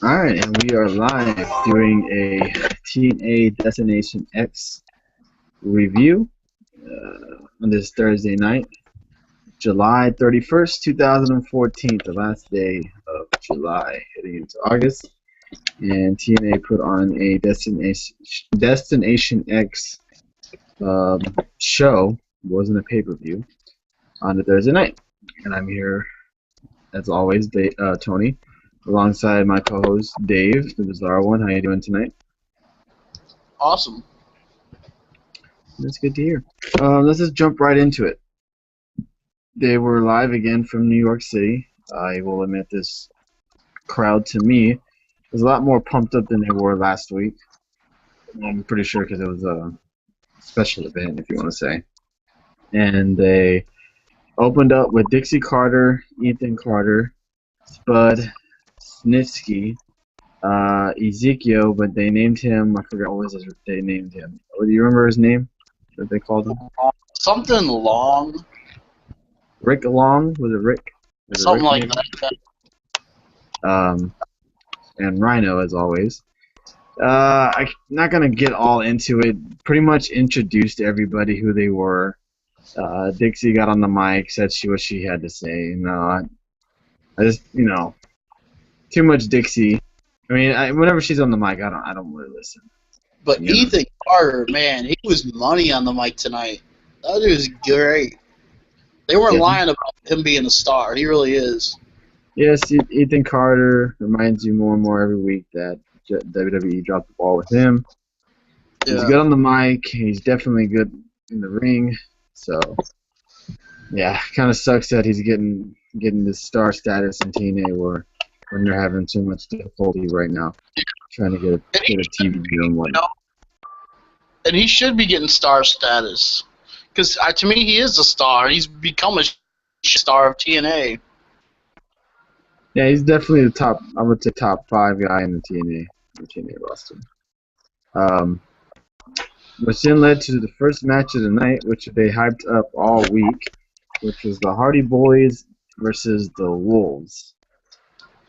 Alright, and we are live doing a TNA Destination X review on this Thursday night, July 31st, 2014, the last day of July, heading into August. And TNA put on a Destination X um, show, it wasn't a pay-per-view, on the Thursday night. And I'm here, as always, Tony, alongside my co-host Dave, the Bizarre One. How you doing tonight? Awesome. That's good to hear. Let's just jump right into it. They were live again from New York City. I will admit this crowd, to me, was a lot more pumped up than they were last week. I'm pretty sure because it was a special event, if you want to say. And they opened up with Dixie Carter, Ethan Carter, Spud, Snitsky, Ezekiel, but they named him, I forgot what they named him. Do you remember his name that they called him? Something long. Rick Long? Was it Rick? Something like that. And Rhino, as always. I'm not going to get all into it. Pretty much introduced everybody who they were. Dixie got on the mic, said what she had to say. I just, too much Dixie. I mean, whenever she's on the mic, I don't really listen. But Ethan Carter, man, he was money on the mic tonight. That was great. They weren't lying about him being a star. He really is. Yes, Ethan Carter reminds you more and more every week that WWE dropped the ball with him. He's good on the mic. He's definitely good in the ring. So, yeah, kind of sucks that he's getting this star status in TNA when they're having so much difficulty right now trying to get a TV deal and whatnot. And he should be getting star status. Because to me, he is a star. He's become a star of TNA. Yeah, he's definitely the top, I would say, top 5 guy in the TNA roster. Which then led to the first match of the night, which they hyped up all week, which was the Hardy Boyz versus the Wolves.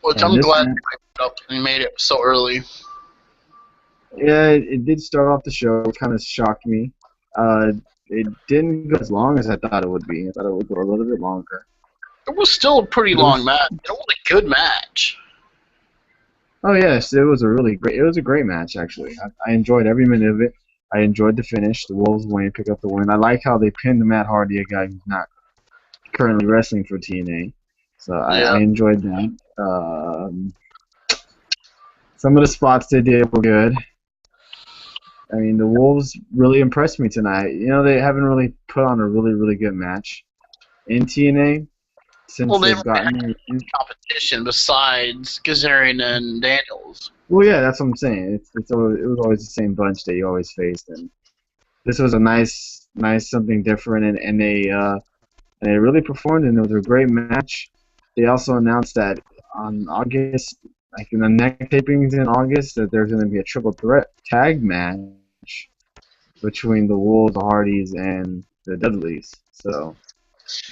Which I'm glad they hyped up and made it so early. Yeah, it did start off the show. It kind of shocked me. It didn't go as long as I thought it would be. I thought it would go a little bit longer. It was still a pretty long match. It was a good match. Oh yes, it was a great match actually. I enjoyed every minute of it. I enjoyed the finish. The Wolves win, pick up the win. I like how they pinned Matt Hardy, a guy who's not currently wrestling for TNA. So I enjoyed that. Some of the spots they did were good. I mean, the Wolves really impressed me tonight. They haven't really put on a really good match in TNA since they've gotten competition besides Kazarian and Daniels. Well, yeah, that's what I'm saying. It was always the same bunch that you always faced, and this was a nice something different, and they really performed, and it was a great match. They also announced that on August, like in the next tapings in August, that there's going to be a triple threat tag match between the Wolves, the Hardys, and the Dudleys. So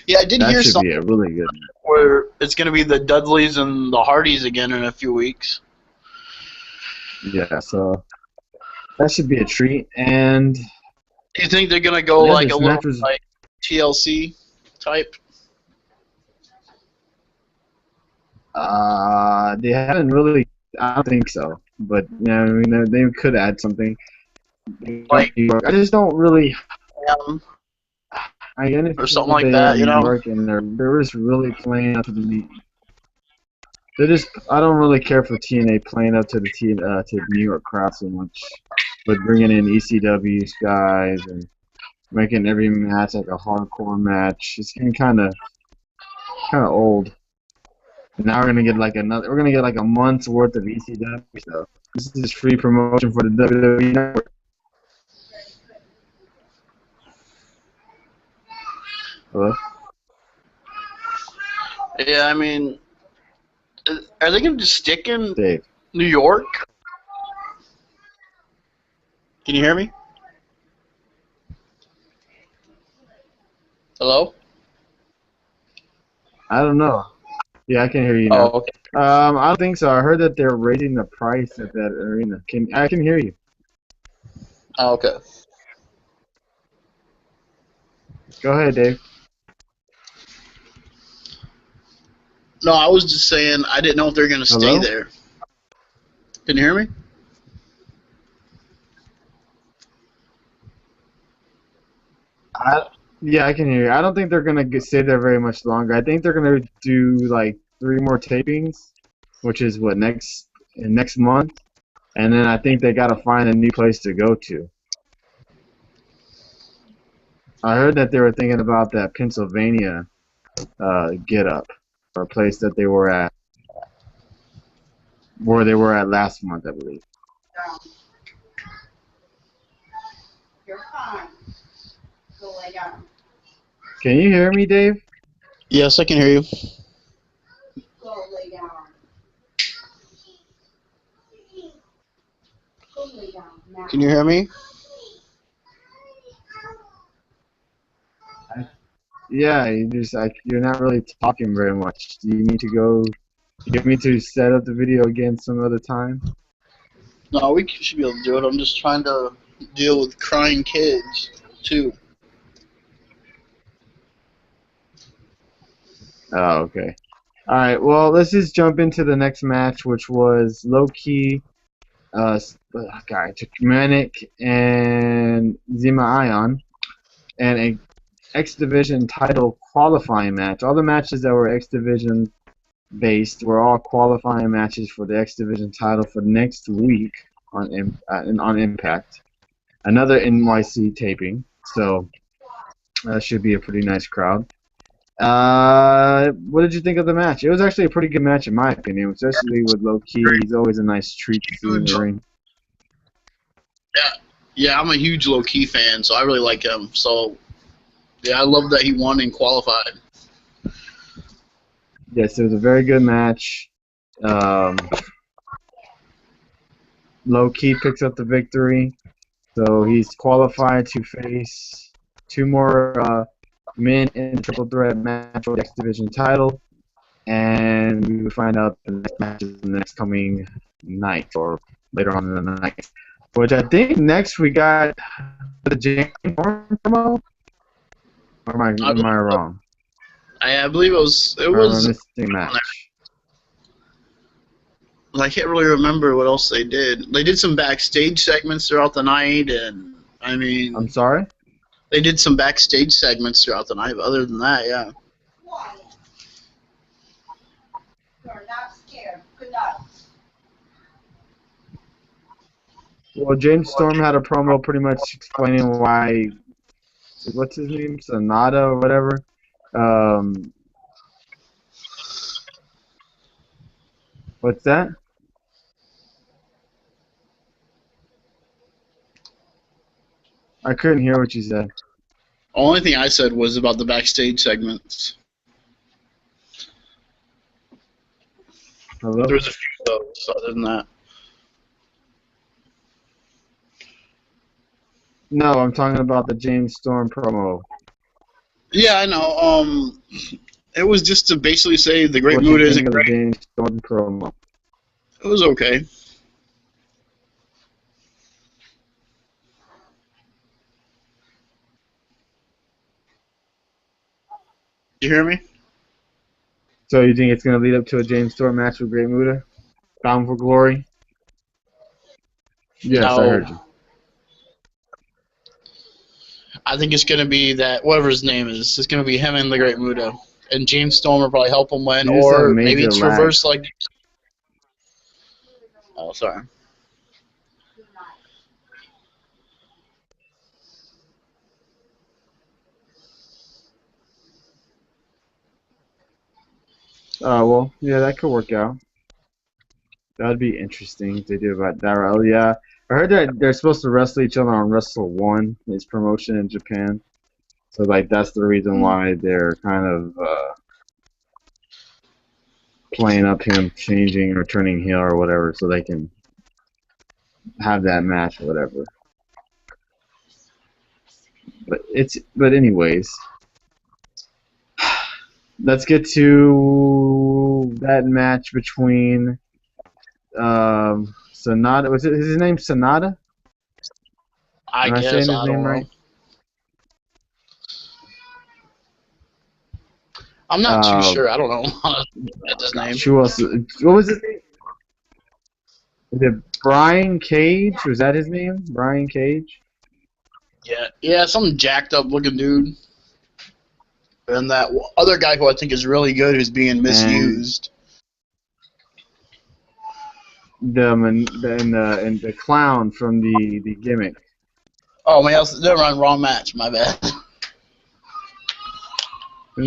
yeah, I did hear something. That should be a really good match. Where it's going to be the Dudleys and the Hardys again in a few weeks. Yeah, so that should be a treat. And do you think they're going to go like a little like TLC type? They haven't really. I don't think so. But I mean, they could add something. Like I just don't really. Or something like that, New York, and they're just really playing up to the league. I don't really care for TNA playing up to the New York crowd so much, but bringing in ECW's guys and making every match like a hardcore match. It's getting kind of old. And now we're gonna get like a month's worth of ECW stuff. This is free promotion for the WWE Network. Hello? Yeah, I mean, are they going to stick in Dave. New York? Can you hear me? Hello? I don't know. Yeah, I can hear you now. Oh, okay. I don't think so. I heard that they're raising the price at that arena. I can hear you. Oh, okay. Go ahead, Dave. No, I was just saying I didn't know if they're going to stay Hello? there. Can you hear me? I, yeah, I can hear you. I don't think they're gonna stay there very much longer. I think they're gonna do like 3 more tapings, which is what next month, and then I think they gotta find a new place to go to. I heard that they were thinking about that Pennsylvania get up, or place that they were at, where they were at last month, I believe. You're fine. Go lay down. Can you hear me, Dave? Yes, I can hear you. Go lay down. Go lay down now. Can you hear me? Yeah, you're not really talking very much. Do you need to go? You get me to set up the video again some other time? No, we should be able to do it. I'm just trying to deal with crying kids, too. Oh, okay. All right. Well, let's just jump into the next match, which was low key. God, took Manic and Zima Ion, and a X Division title qualifying match. All the matches that were X Division based were all qualifying matches for the X Division title for next week on Impact. Another NYC taping, so that should be a pretty nice crowd. What did you think of the match? It was actually a pretty good match in my opinion, especially with Low Key. He's always a nice treat to see in the ring. Yeah, I'm a huge low-key fan, so I really like him. So, yeah, I love that he won and qualified. Yes, it was a very good match. Low Key picks up the victory, so he's qualified to face 2 more men in the triple threat match for the X Division title, and we will find out the next match is the next coming night or later on in the night. Which I think next we got the James Storm promo. Or am I wrong? I believe it was. Or am I missing a match? I can't really remember what else they did. They did some backstage segments throughout the night, and I mean, I'm sorry? they did some backstage segments throughout the night. But other than that, yeah. Quiet. You're not scared. Good night. Well, James Storm had a promo pretty much explaining why, what's his name, Sonata or whatever. What's that? I couldn't hear what you said. Only thing I said was about the backstage segments. Hello? There was a few of those. Other than that, No, I'm talking about the James Storm promo. yeah, I know. It was just to basically say the Great What Muta you isn't think of the great. James Storm promo? It was okay. You hear me? So you think it's going to lead up to a James Storm match with Great Muta? Bound for Glory? Yes, I No. heard you. I think it's going to be that, whatever his name is, it's going to be him and the Great Muta. And James Storm will probably help him win, You just have or maybe major it's lag. reversed like. Oh, sorry. Well, yeah, that could work out. That'd be interesting if they do about Darrell. Yeah, I heard that they're supposed to wrestle each other on Wrestle One, his promotion in Japan. So like that's the reason why they're kind of playing up him changing or turning heel or whatever, so they can have that match or whatever. But anyways, let's get to that match between Sonata. Was it his name Sonata? I Am I guess, saying his I name don't know. right? I'm not too sure. I don't know. That's his name. Gosh, who else? What was his name? Is it Brian Cage? Was that his name? Brian Cage? Yeah, some jacked up looking dude. And that other guy who I think is really good who's being misused. And the clown from the gimmick. Oh man, never mind, wrong match. My bad. I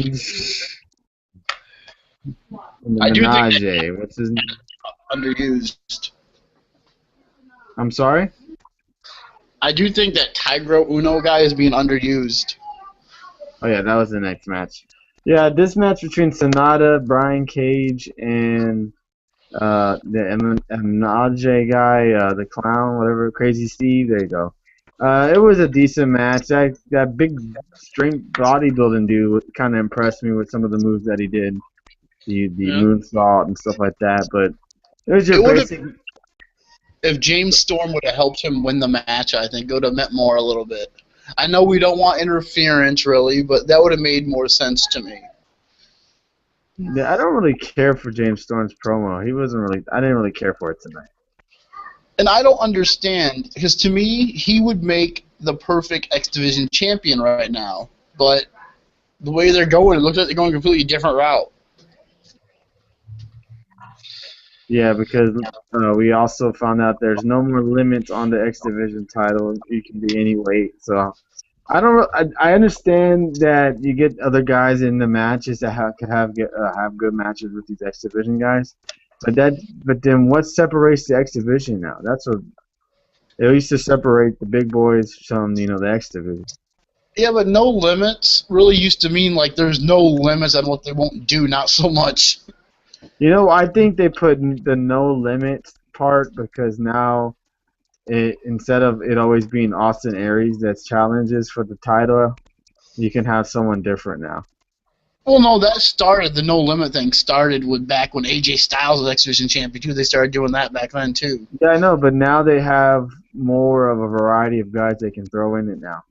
do think Menage. What's his name? underused. I'm sorry? I do think that Tigro Uno guy is being underused. Oh yeah, that was the next match. Yeah, this match between Sonata, Brian Cage, and the Menage guy, the clown, whatever, Crazy Steve. There you go. It was a decent match. That big strength bodybuilding dude kind of impressed me with some of the moves that he did, the moonsault and stuff like that. But it was your basic. If James Storm would have helped him win the match, I think it would have meant more a little bit. I know we don't want interference, really, but that would have made more sense to me. Yeah, I don't really care for James Storm's promo. I didn't really care for it tonight. And I don't understand, because to me, he would make the perfect X Division champion right now. But the way they're going, it looks like they're going a completely different route. Yeah, because we also found out there's no more limits on the X Division title. You can be any weight. So I understand that you get other guys in the matches that have good matches with these X Division guys. But then what separates the X Division now? That's what it used to separate the big boys from the X Division. Yeah, but no limits really used to mean like there's no limits on what they won't do, not so much. I think they put the no limits part because now, instead of it always being Austin Aries that's challenges for the title, you can have someone different now. Well, no, the no limit thing started with back when AJ Styles was X Division champion too. They started doing that back then too. Yeah, I know, but now they have more of a variety of guys they can throw in it now.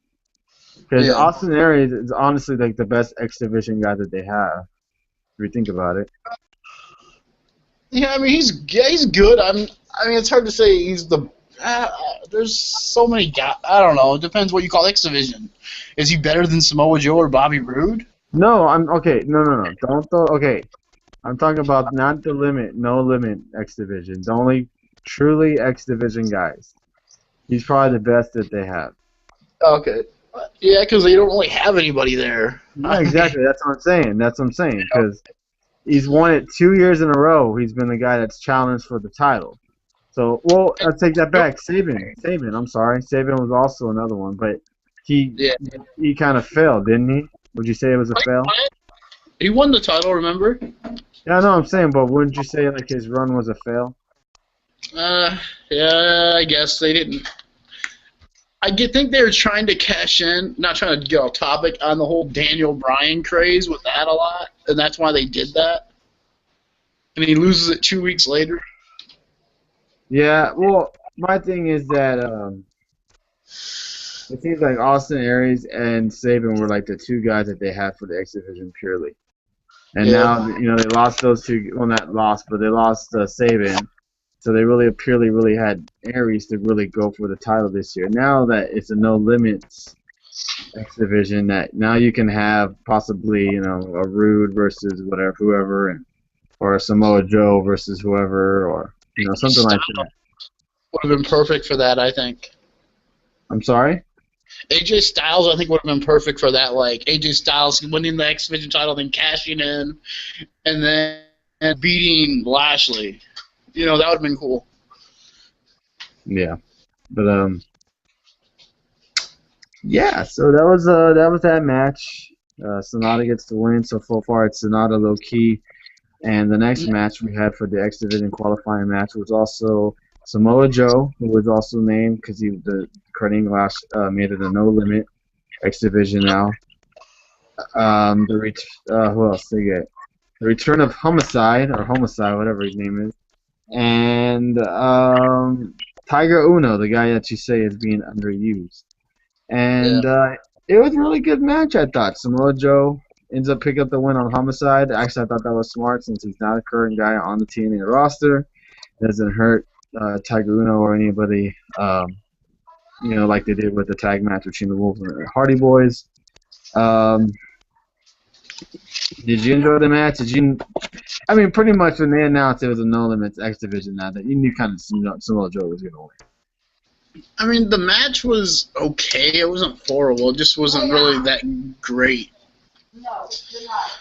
Because Austin Aries is honestly like the best X Division guy that they have, if you think about it. Yeah, I mean he's good. I mean it's hard to say he's the. There's so many guys. I don't know. It depends what you call X Division. Is he better than Samoa Joe or Bobby Roode? No, I'm okay. No. Don't throw. Okay, I'm talking about not the limit, no limit X Division. The only truly X Division guys. He's probably the best that they have. Okay. Yeah, because they don't really have anybody there. Yeah, exactly. That's what I'm saying. Because he's won it 2 years in a row. He's been the guy that's challenged for the title. So, well, I'll take that back. Saban. I'm sorry. Saban was also another one, but he kind of failed, didn't he? Would you say it was a fail? He won the title, remember? Yeah, I know what I'm saying, but wouldn't you say like his run was a fail? Yeah, I guess they didn't. I think they were trying to cash in, not trying to get off topic, on the whole Daniel Bryan craze with that a lot, and that's why they did that. And he loses it 2 weeks later. Yeah, well, my thing is that it seems like Austin Aries and Saban were like the two guys that they had for the X Division purely. And now, they lost those two. Well, not lost, but they lost Saban. So they really had Aries to really go for the title this year. Now that it's a no limits X Division, that now you can have possibly a Rude versus whoever, or a Samoa Joe versus whoever, or something like that. Would have been perfect for that, I think. I'm sorry? AJ Styles, I think, would have been perfect for that. Like AJ Styles winning the X Division title, then cashing in, and then beating Lashley. That would have been cool. Yeah, but yeah. So that was that match. Sonata gets the win. So far, it's Sonata low key. And the next match we had for the X Division qualifying match was also Samoa Joe, who was also named because the Kurt Angle made it a no limit X Division now. Who else they get? the return of Homicide, or Homicide, whatever his name is, and Tiger Uno, the guy that you say is being underused. Yeah. And it was a really good match, I thought. Samoa Joe ends up picking up the win on Homicide. Actually, I thought that was smart since he's not a current guy on the TNA roster. It doesn't hurt Tiger Uno or anybody, like they did with the tag match between the Wolves and the Hardy Boys. Did you enjoy the match? I mean, pretty much when they announced it was a No Limits X Division now, that you knew kind of Samoa Joe was going to win. I mean, the match was okay. It wasn't horrible. It just wasn't really that great. No, good night.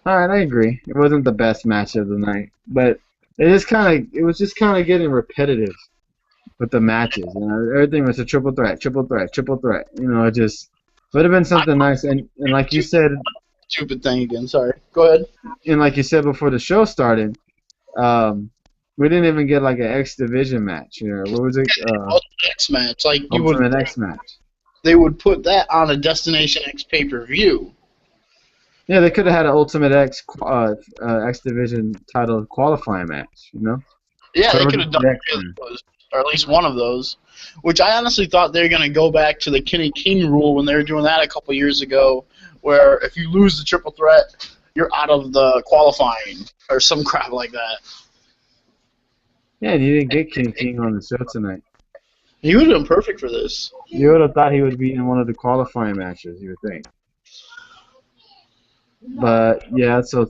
All right, I agree. It wasn't the best match of the night, but it was just kind of getting repetitive with the matches. Everything was a triple threat. It just would have been something nice. And like you said, Stupid thing again. Sorry. Go ahead. and like you said before the show started, we didn't even get like an X Division match. What was it? Ultimate X match. Like Ultimate X match. they would put that on a Destination X pay-per-view. Yeah, they could have had an Ultimate X X Division title qualifying match. Yeah, they Whoever could have did done the X those, or at least one of those. Which I honestly thought they were going to go back to the Kenny King rule when they were doing that a couple years ago, where if you lose the triple threat, you're out of the qualifying, or some crap like that. Yeah, and you didn't get King King on the show tonight. He would have been perfect for this. You would have thought he would be in one of the qualifying matches, you would think. But yeah, so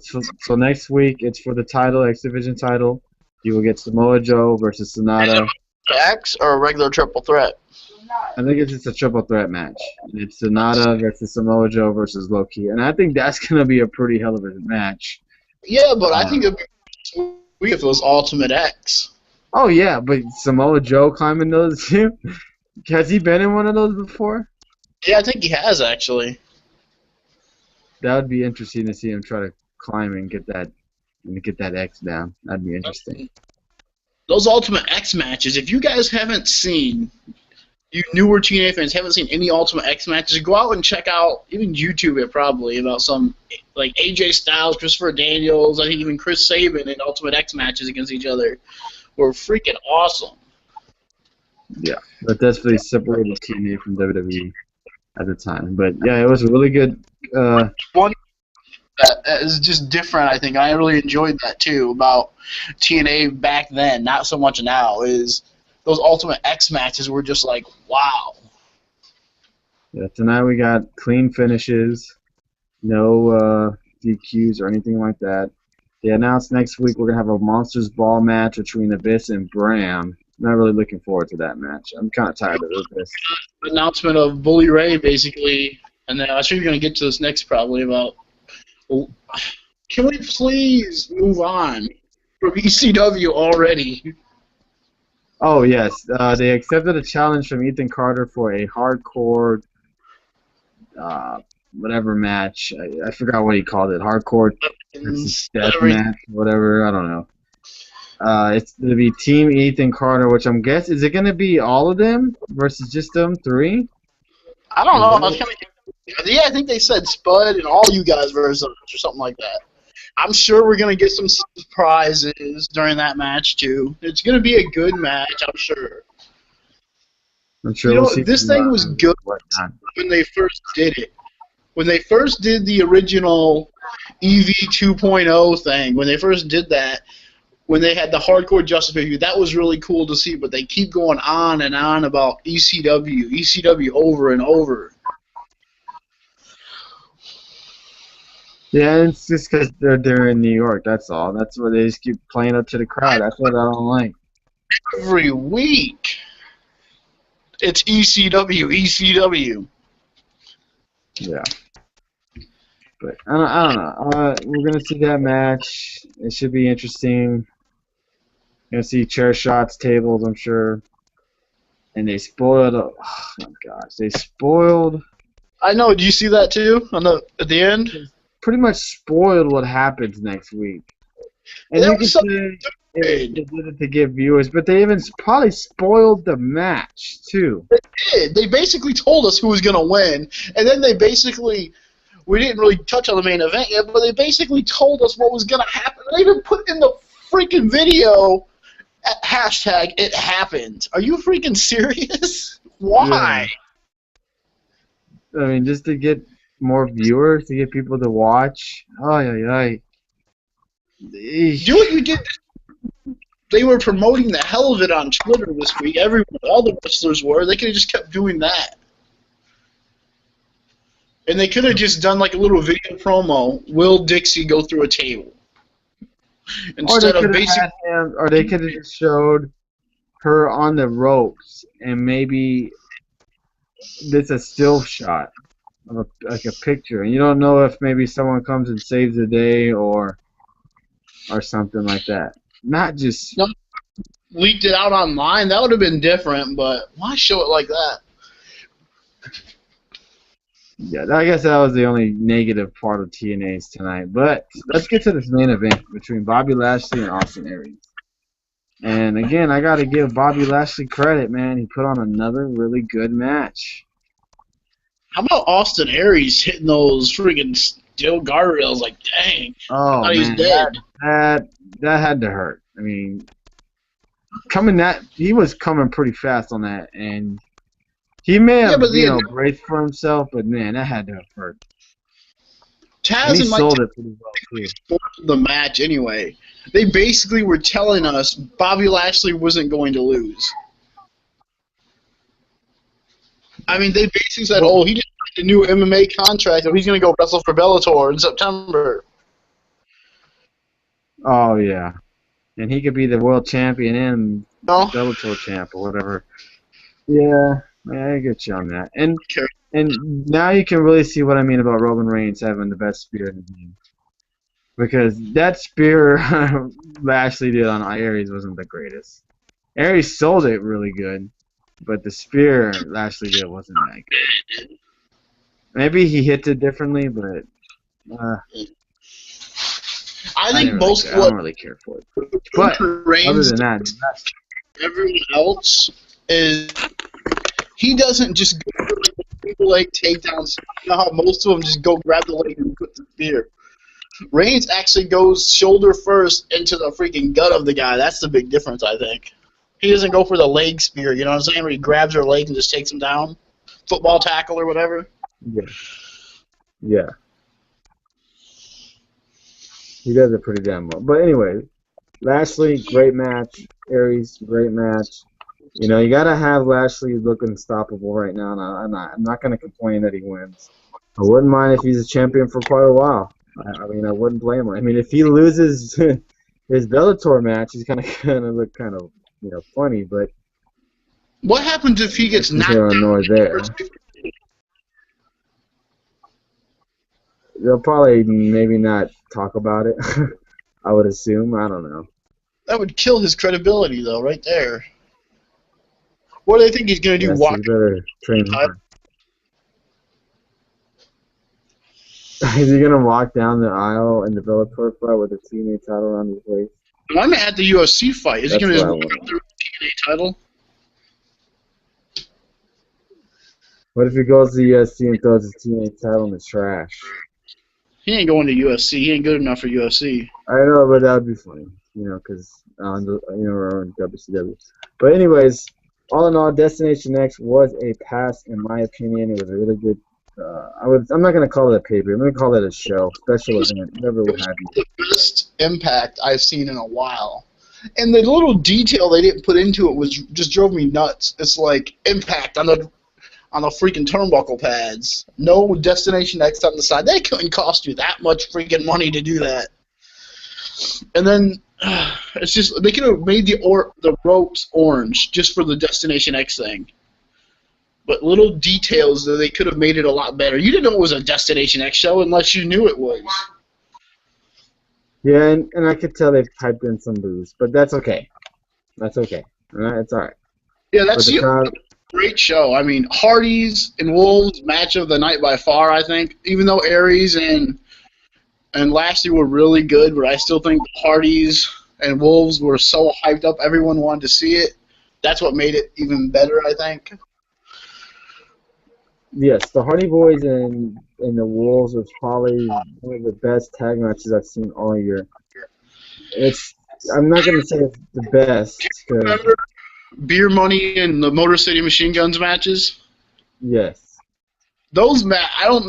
next week it's for the title, X Division title. You will get Samoa Joe versus Sonata. X or a regular triple threat? I think it's just a triple threat match. It's Sonata versus Samoa Joe versus Loki, and I think that's gonna be a pretty hell of a match. Yeah, but I think it'd be sweet if it was Ultimate X. Oh yeah, but Samoa Joe climbing those too? Has he been in one of those before? Yeah, I think he has actually. That would be interesting to see him try to climb and get that X down. That'd be interesting. Those Ultimate X matches, if you guys haven't seen, you newer TNA fans haven't seen any Ultimate X matches, go out and check out, even YouTube it probably, about some, like AJ Styles, Christopher Daniels, I think even Chris Sabin in Ultimate X matches against each other were freaking awesome. Yeah, but that's really separated TNA from WWE at the time. But yeah, it was a really good. One that is just different, I think. I really enjoyed that too about TNA back then, not so much now. Is those Ultimate X matches were just like, wow. Yeah, tonight we got clean finishes, no DQs or anything like that. They announced next week we're gonna have a Monsters Ball match between Abyss and Bram. Not really looking forward to that match. I'm kind of tired of Abyss. Announcement of Bully Ray, basically, and then I'm sure you're going to get to this next probably about, can we please move on from ECW already? Oh, yes. They accepted a challenge from Ethan Carter for a hardcore whatever match. I forgot what he called it. Hardcore versus death match, whatever. I don't know. It's going to be Team Ethan Carter, which I'm guessing, is it going to be all of them versus just them three? I don't know. Yeah, I think they said Spud and all you guys versus us or something like that. I'm sure we're going to get some surprises during that match, too. It's going to be a good match, I'm sure. I'm sure we'll see this thing was good when they first did it. When they first did the original EV 2.0 thing, when they first did that, when they had the Hardcore Justice pay-per-view, that was really cool to see, but they keep going on and on about ECW over and over. Yeah, it's just because they're in New York, that's all. That's where they just keep playing up to the crowd. That's what I don't like. Every week, it's ECW. Yeah. But I don't know. We're going to see that match. It should be interesting. Going to see chair shots, tables, I'm sure. And they spoiled. Oh my gosh, they spoiled. I know. Do you see that too? At the end, pretty much spoiled what happens next week. And you can say they did it to give viewers, but they even probably spoiled the match too. They did. They basically told us who was going to win, and then they basically we didn't really touch on the main event yet, but they basically told us what was going to happen. They even put in the freaking video at hashtag it happened. Are you freaking serious? Why? Yeah. I mean, just to get more viewers, to get people to watch. Ay, ay, ay. Do what you did. They were promoting the hell of it on Twitter this week. All the wrestlers were. They could have just kept doing that. And they could have just done like a little video promo. Will Dixie go through a table? Instead of basically, or they could have just showed her on the ropes, and maybe this a still shot of like a picture, and you don't know if maybe someone comes and saves the day or something like that. Not just leaked it out online. That would have been different, but why show it like that? Yeah, I guess that was the only negative part of TNA's tonight. But let's get to this main event between Bobby Lashley and Austin Aries. And again, I got to give Bobby Lashley credit, man. He put on another really good match. How about Austin Aries hitting those friggin' steel guardrails? Like, dang. Oh, man, he's dead. That had to hurt. I mean, he was coming pretty fast on that, and he may have, braced for himself, but man, that had to have hurt. Taz and sold it pretty well too. The match anyway. They basically were telling us Bobby Lashley wasn't going to lose. I mean, they basically said, "Oh, he just signed a new MMA contract, and he's going to go wrestle for Bellator in September." Oh yeah, and he could be the world champion and Bellator champ or whatever. Yeah, I get you on that. And now you can really see what I mean about Roman Reigns having the best spear in the game. Because that spear Lashley did on Aries wasn't the greatest. Aries sold it really good, but the spear Lashley did wasn't that good. Maybe he hit it differently, but I don't really care for it. But other than that, everyone else is he doesn't just go for leg takedowns. You know how most of them just go grab the leg and put the spear. Reigns actually goes shoulder first into the freaking gut of the guy. That's the big difference, I think. He doesn't go for the leg spear, you know what I'm saying, where he grabs her leg and just takes him down. Football tackle or whatever. Yeah. He does it pretty damn well. But anyway, Lashley, great match. Aries, great match. You know, you gotta have Lashley look unstoppable right now, and I'm not gonna complain that he wins. I wouldn't mind if he's a champion for quite a while. I mean, I wouldn't blame him. I mean, if he loses his Bellator match, he's gonna look kind of funny. But what happens if he gets knocked out there? They'll probably maybe not talk about it. I would assume. I don't know. That would kill his credibility, though, right there. What do they think he's gonna do? Walk? He better train hard. Is he gonna walk down the aisle in the Bellator fight with the TNA title around his waist? I'm at the UFC fight. Is he gonna just walk out there with the TNA title? What if he goes to the UFC and throws his TNA title in the trash? He ain't going to UFC. He ain't good enough for UFC. I know, but that would be funny, because we're on WCW. But anyways, all in all, Destination X was a pass in my opinion. It was a really good. I'm not gonna call it a pay-per-view. I'm gonna call it a show, special event, whatever will have you. The best Impact I've seen in a while, and the little detail they didn't put into it was just drove me nuts. It's like Impact on the freaking turnbuckle pads, no Destination X on the side. They couldn't cost you that much freaking money to do that. And then it's just they could have made the ropes orange just for the Destination X thing. But little details that they could have made it a lot better. You didn't know it was a Destination X show unless you knew it was. Yeah, and I could tell they piped in some booze, but that's okay. That's okay. It's all right. Yeah, that's a great show. I mean, Hardys and Wolves match of the night by far, I think. Even though Aries and Lashley were really good, but I still think Hardys and Wolves were so hyped up, everyone wanted to see it. That's what made it even better, I think. Yes, the Hardy Boys and the Wolves was probably one of the best tag matches I've seen all year. It's I'm not gonna say it's the best because Remember Beer Money and the Motor City Machine Guns matches? yes, I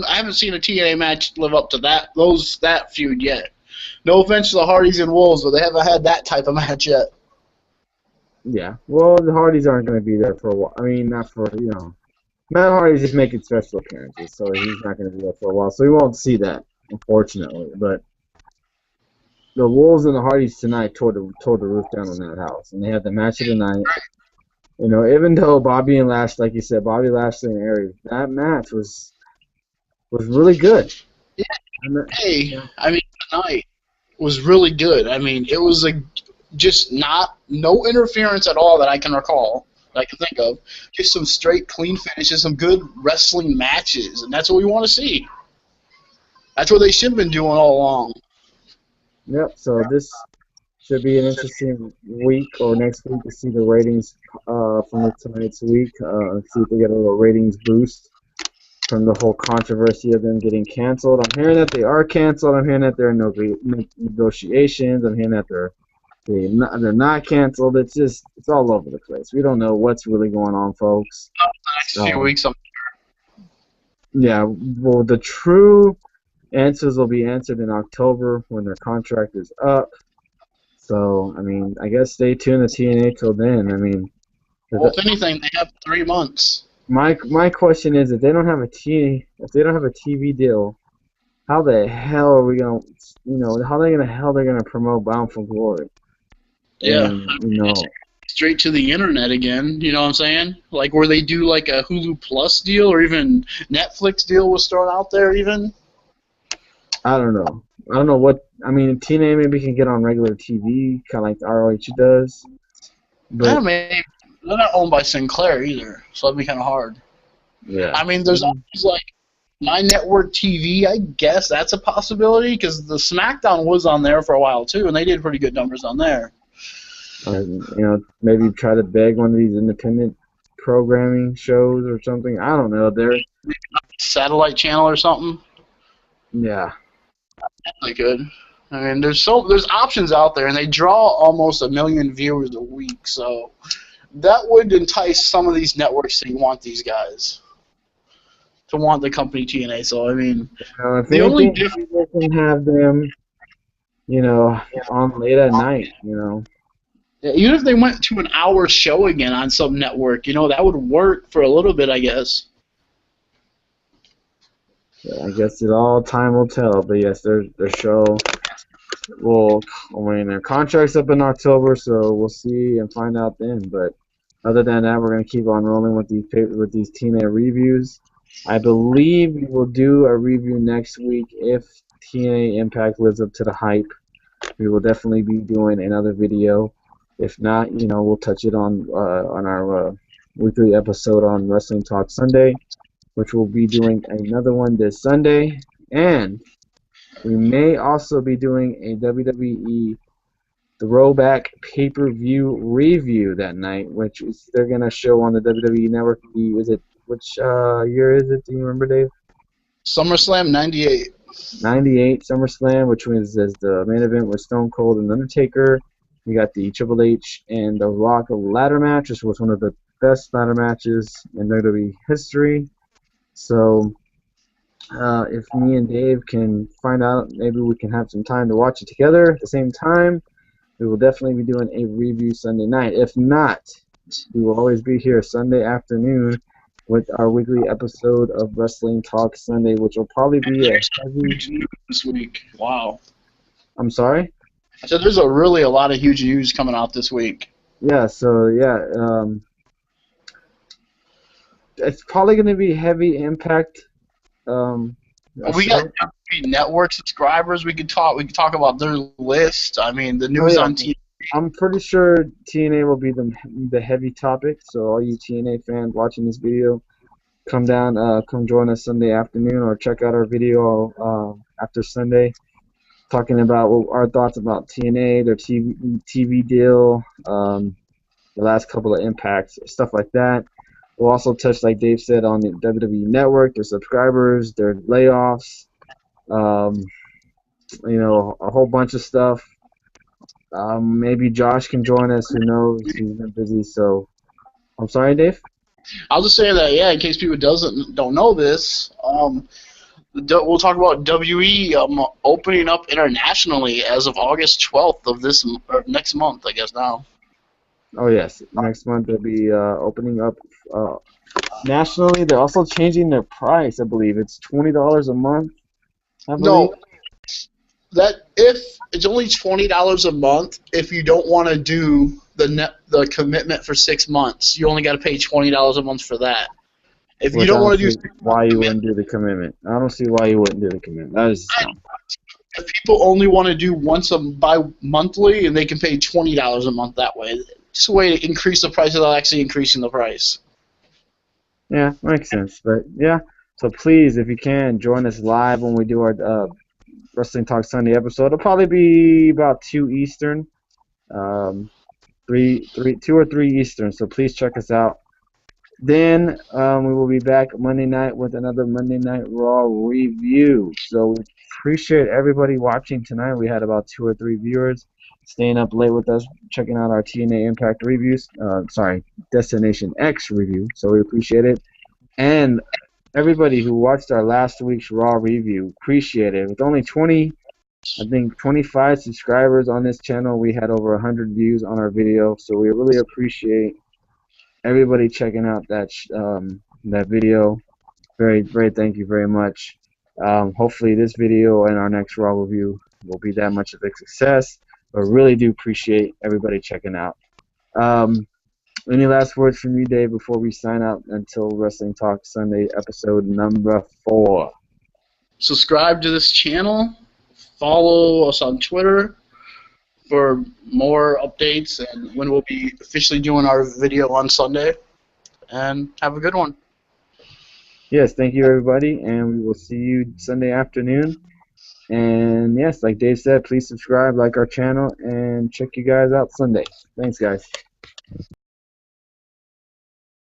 haven't seen a TNA match live up to that feud yet. No offense to the Hardys and Wolves, but they haven't had that type of match yet. yeah. Well, the Hardys aren't gonna be there for a while. I mean, not for Matt Hardy's just making special appearances, so he's not gonna be there for a while. So we won't see that, unfortunately. But the Wolves and the Hardys tonight tore the roof down on that house, and they had the match of the night. Even though Bobby and Lashley, like you said, Bobby Lashley and Aries, that match was really good. Hey, I mean, tonight was really good. I mean, it was just no interference at all that I can recall, that I can think of. Just some straight, clean finishes, some good wrestling matches, and that's what we want to see. That's what they should have been doing all along. Yep. So this should be an interesting week or next week to see the ratings from tonight's week. See if we get a little ratings boost from the whole controversy of them getting canceled. I'm hearing that they are canceled. I'm hearing that there are no negotiations. I'm hearing that they're not canceled. It's all over the place. We don't know what's really going on, folks. The next few weeks, Yeah. Well, the true answers will be answered in October when their contract is up. So, I mean, I guess stay tuned to TNA till then. I mean, well, if anything, they have 3 months. my question is, if they don't have a TV deal, how the hell are we gonna, how they're gonna promote Bound for Glory? Yeah. And, straight to the internet again, you know what I'm saying? Like where they do like a Hulu Plus deal or even Netflix deal was thrown out there even. I don't know. I don't know what. I mean, TNA maybe can get on regular TV, kind of like ROH does. But Maybe they're not owned by Sinclair either, so that'd be kind of hard. yeah, I mean, there's always like My Network TV. I guess that's a possibility because the SmackDown was on there for a while too, and they did pretty good numbers on there. maybe try to beg one of these independent programming shows or something. I don't know. Satellite channel or something. Yeah. They could. I mean, there's options out there, and they draw almost 1 million viewers a week, so that would entice some of these networks to want these guys, to want the company TNA. So I mean, If the only difference they can have them, on late at night. even if they went to an hour show again on some network, that would work for a little bit, I guess. I guess all time will tell. But yes, their show their contract's up in October, so we'll see and find out then. But other than that, we're gonna keep on rolling with these TNA reviews. I believe we will do a review next week if TNA Impact lives up to the hype. We will definitely be doing another video. If not, we'll touch it on our weekly episode on Wrestling Talk Sunday, which we'll be doing another one this Sunday. And we may also be doing a WWE Throwback pay-per-view review that night, which they're going to show on the WWE Network. Which year is it? Do you remember, Dave? SummerSlam 98. 98 SummerSlam, which was as the main event with Stone Cold and Undertaker. We got the Triple H and The Rock ladder match, which was one of the best ladder matches in WWE history. So, if me and Dave can find out, maybe we can have some time to watch it together at the same time. We will definitely be doing a review Sunday night. If not, we will always be here Sunday afternoon with our weekly episode of Wrestling Talk Sunday, which will probably be a Huge news this week. Wow. I'm sorry? I said there's really a lot of huge news coming out this week. Yeah, so it's probably going to be heavy impact. We got network subscribers. We could talk about their list. I mean, the news on TV. I'm pretty sure TNA will be the heavy topic. So all you TNA fans watching this video, come join us Sunday afternoon, or check out our video after Sunday, talking about our thoughts about TNA, their TV deal, the last couple of impacts, stuff like that. We'll also touch, like Dave said, on the WWE Network, their subscribers, their layoffs, um, a whole bunch of stuff. Maybe Josh can join us. Who knows? He's been busy. So I'm sorry, Dave. I'll just say that, yeah, in case people don't know this, we'll talk about WE opening up internationally as of August 12th of or next month, I guess now. Oh yes, next month they'll be opening up nationally. They're also changing their price. I believe it's $20 a month. I believe. No, that if it's only $20 a month if you don't want to do the commitment for 6 months, you only got to pay $20 a month for that. If you Which I don't want don't to see do why you wouldn't do the commitment. I don't see why you wouldn't do the commitment. That is dumb. if people only want to do once monthly and they can pay $20 a month that way, it's a way to increase the price without actually increasing the price. Yeah, makes sense. But yeah, so please, if you can, join us live when we do our Wrestling Talk Sunday episode. It'll probably be about 2 Eastern, 2 or 3 Eastern. So please check us out. Then we will be back Monday night with another Monday Night Raw review. So we appreciate everybody watching tonight. We had about 2 or 3 viewers staying up late with us, checking out our TNA Impact reviews. Destination X review. So we appreciate it. And everybody who watched our last week's Raw review, appreciate it. With only 25 subscribers on this channel, we had over 100 views on our video. So we really appreciate everybody checking out that video. Very, very thank you very much. Hopefully this video and our next Raw review will be that much of a success. But really do appreciate everybody checking out. Any last words from you, Dave, before we sign out until Wrestling Talk Sunday episode number 4? Subscribe to this channel. Follow us on Twitter for more updates and when we'll be officially doing our video on Sunday. And have a good one. Yes, thank you, everybody, and we will see you Sunday afternoon. And yes, like Dave said, please subscribe, like our channel, and check you guys out Sunday. Thanks, guys.